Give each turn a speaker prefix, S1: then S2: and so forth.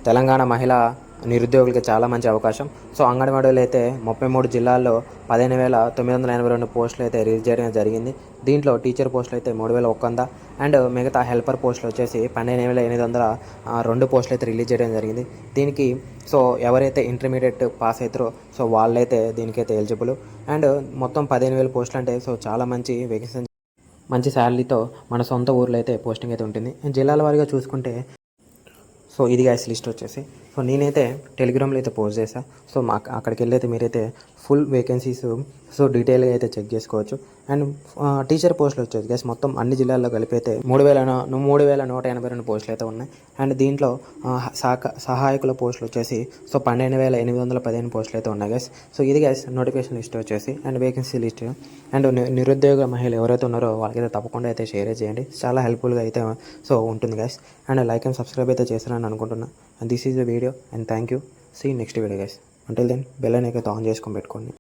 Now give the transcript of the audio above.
S1: తెలంగాణ మహిళా నిరుద్యోగులకి చాలా మంచి అవకాశం. సో అంగన్వాడీలు అయితే 33 జిల్లాల్లో 15,982 పోస్టులు అయితే రిలీజ్ చేయడం జరిగింది. దీంట్లో టీచర్ పోస్టులు అయితే 3,100 అండ్ మిగతా హెల్పర్ పోస్టులు వచ్చేసి 12,802 పోస్టులు అయితే రిలీజ్ చేయడం జరిగింది. దీనికి సో ఎవరైతే ఇంటర్మీడియట్ పాస్ అవుతారో సో వాళ్ళైతే దీనికైతే ఎలిజిబుల్. అండ్ మొత్తం 15,000 పోస్టులు అంటే సో చాలా మంచి వేకెన్సీ, మంచి శాలరీతో మన సొంత ఊర్లో అయితే పోస్టింగ్ అయితే ఉంటుంది. జిల్లాల వారీగా చూసుకుంటే సో ఇది గైస్ లిస్ట్ వచ్చేసి సో నేనైతే టెలిగ్రామ్లో అయితే పోస్ట్ చేశాను. సో అక్కడికి వెళ్ళైతే మీరైతే ఫుల్ వేకెన్సీస్ సో డీటెయిల్గా అయితే చెక్ చేసుకోవచ్చు. అండ్ టీచర్ పోస్టులు వచ్చేసి గైస్ మొత్తం అన్ని జిల్లాల్లో కలిపి అయితే 3,182 పోస్టులు అయితే ఉన్నాయి. అండ్ దీంట్లో సహాయకుల పోస్టులు వచ్చేసి సో 12,815 పోస్టులు అయితే ఉన్నాయి గైస్. సో ఇది గైస్ నోటిఫికేషన్ లిస్ట్ వచ్చేసి అండ్ వేకెన్సీ లిస్ట్. అండ్ నిరుద్యోగ మహిళలు ఎవరైతే ఉన్నారో వాళ్ళకైతే తప్పకుండా అయితే షేర్ చేయండి, చాలా హెల్ప్ఫుల్గా అయితే సో ఉంటుంది guys. And like and subscribe అయితే చేస్తారని అనుకుంటున్నా. And this is the video and thank you. See next video guys. Until then bell icon అయితే ఆన్ చేసుకొని పెట్టుకోండి.